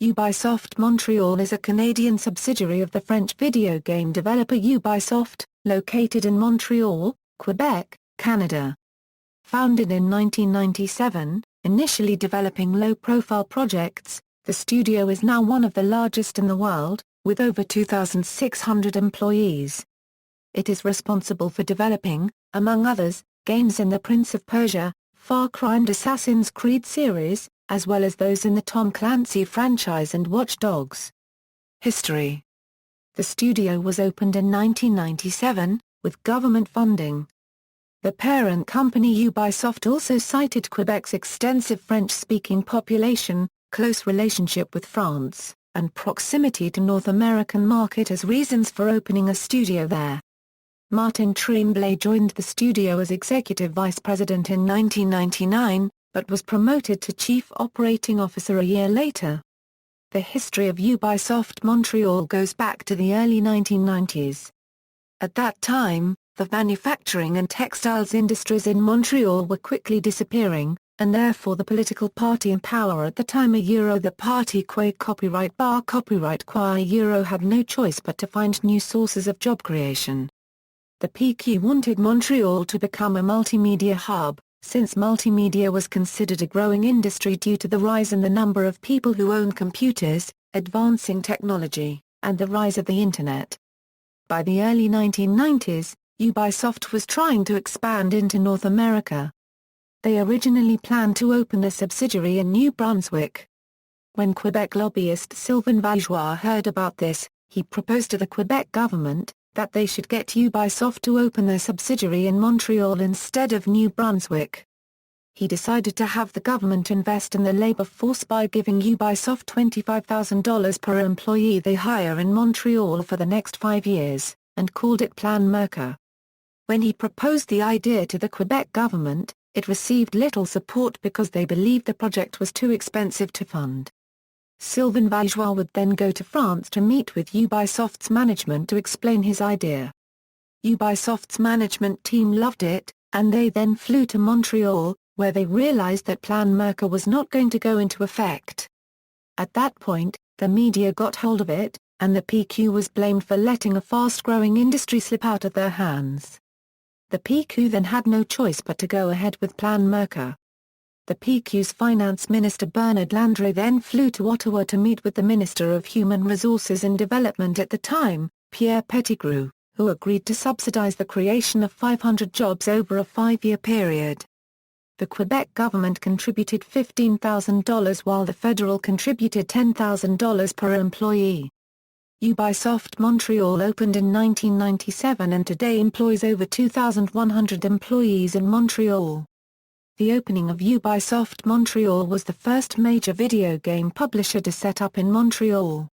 Ubisoft Montreal is a Canadian subsidiary of the French video game developer Ubisoft, located in Montreal, Quebec, Canada. Founded in 1997, initially developing low-profile projects, the studio is now one of the largest in the world, with over 2,600 employees. It is responsible for developing, among others, games in the Prince of Persia, Far Cry and Assassin's Creed series, as well as those in the Tom Clancy franchise and Watch Dogs. History. The studio was opened in 1997, with government funding. The parent company Ubisoft also cited Quebec's extensive French-speaking population, close relationship with France, and proximity to North American market as reasons for opening a studio there. Martin Tremblay joined the studio as executive vice president in 1999, but was promoted to chief operating officer a year later. The history of Ubisoft Montreal goes back to the early 1990s. At that time, the manufacturing and textiles industries in Montreal were quickly disappearing, and therefore the political party in power at the time the Parti Quai Copyright Bar Copyright Quai had no choice but to find new sources of job creation. The PQ wanted Montreal to become a multimedia hub, since multimedia was considered a growing industry due to the rise in the number of people who own computers, advancing technology, and the rise of the Internet. By the early 1990s, Ubisoft was trying to expand into North America. They originally planned to open a subsidiary in New Brunswick. When Quebec lobbyist Sylvain Vaillois heard about this, he proposed to the Quebec government that they should get Ubisoft to open their subsidiary in Montreal instead of New Brunswick. He decided to have the government invest in the labor force by giving Ubisoft $25,000 per employee they hire in Montreal for the next 5 years, and called it Plan Merca. When he proposed the idea to the Quebec government, it received little support because they believed the project was too expensive to fund. Sylvain Vaillois would then go to France to meet with Ubisoft's management to explain his idea. Ubisoft's management team loved it, and they then flew to Montreal, where they realized that Plan Merca was not going to go into effect. At that point, the media got hold of it, and the PQ was blamed for letting a fast-growing industry slip out of their hands. The PQ then had no choice but to go ahead with Plan Merca. The PQ's finance minister Bernard Landry then flew to Ottawa to meet with the Minister of Human Resources and Development at the time, Pierre Pettigrew, who agreed to subsidize the creation of 500 jobs over a 5-year period. The Quebec government contributed $15,000 while the federal contributed $10,000 per employee. Ubisoft Montreal opened in 1997 and today employs over 2,100 employees in Montreal. The opening of Ubisoft Montreal was the first major video game publisher to set up in Montreal.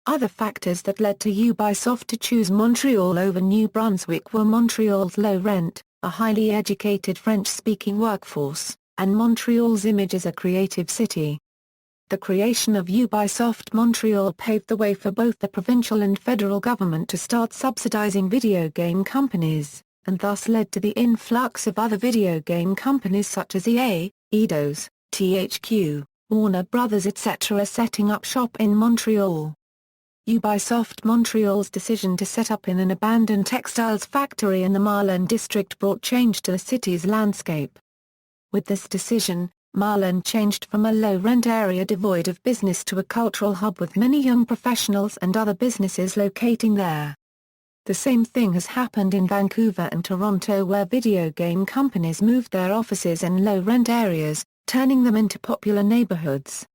Other factors that led to Ubisoft to choose Montreal over New Brunswick were Montreal's low rent, a highly educated French-speaking workforce, and Montreal's image as a creative city. The creation of Ubisoft Montreal paved the way for both the provincial and federal government to start subsidizing video game companies, and thus led to the influx of other video game companies such as EA, Eidos, THQ, Warner Bros. Etc. setting up shop in Montreal. Ubisoft Montreal's decision to set up in an abandoned textiles factory in the Marlin district brought change to the city's landscape. With this decision, Marlin changed from a low-rent area devoid of business to a cultural hub with many young professionals and other businesses locating there. The same thing has happened in Vancouver and Toronto where video game companies moved their offices in low-rent areas, turning them into popular neighborhoods.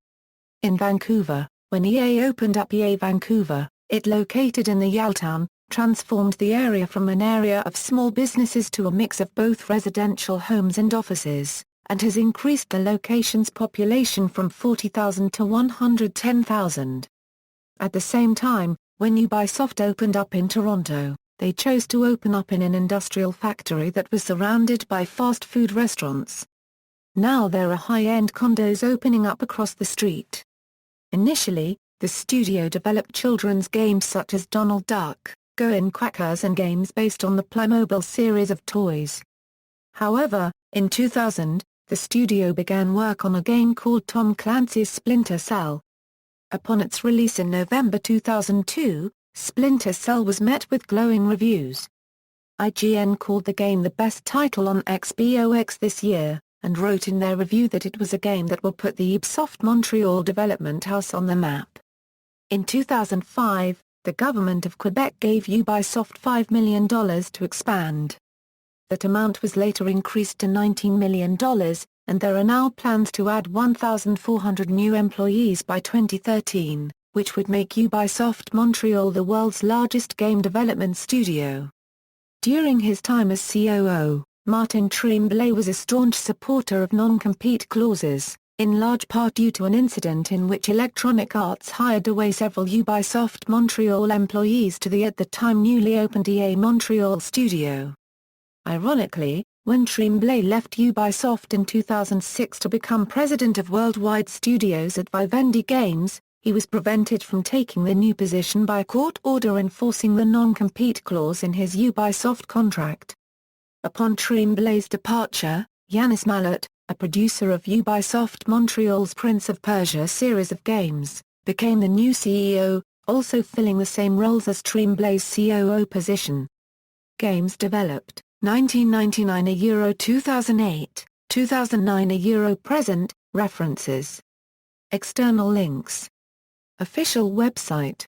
In Vancouver, when EA opened up EA Vancouver, it located in the Yaletown, transformed the area from an area of small businesses to a mix of both residential homes and offices, and has increased the location's population from 40,000 to 110,000. At the same time, when Ubisoft opened up in Toronto, they chose to open up in an industrial factory that was surrounded by fast food restaurants. Now there are high-end condos opening up across the street. Initially, the studio developed children's games such as Donald Duck, Go-In Quackers and games based on the Playmobil series of toys. However, in 2000, the studio began work on a game called Tom Clancy's Splinter Cell. Upon its release in November 2002, Splinter Cell was met with glowing reviews. IGN called the game the best title on Xbox this year, and wrote in their review that it was a game that will put the Ubisoft Montreal development house on the map. In 2005, the government of Quebec gave Ubisoft $5 million to expand. That amount was later increased to $19 million, and there are now plans to add 1,400 new employees by 2013, which would make Ubisoft Montreal the world's largest game development studio. During his time as COO, Martin Tremblay was a staunch supporter of non-compete clauses, in large part due to an incident in which Electronic Arts hired away several Ubisoft Montreal employees to the at the time newly opened EA Montreal studio. Ironically, when Tremblay left Ubisoft in 2006 to become president of Worldwide Studios at Vivendi Games, he was prevented from taking the new position by a court order enforcing the non-compete clause in his Ubisoft contract. Upon Tremblay's departure, Yannis Mallat, a producer of Ubisoft Montreal's Prince of Persia series of games, became the new CEO, also filling the same roles as Tremblay's COO position. Games developed, 1999 a Euro 2008, 2009 a Euro present, references. External links. Official website.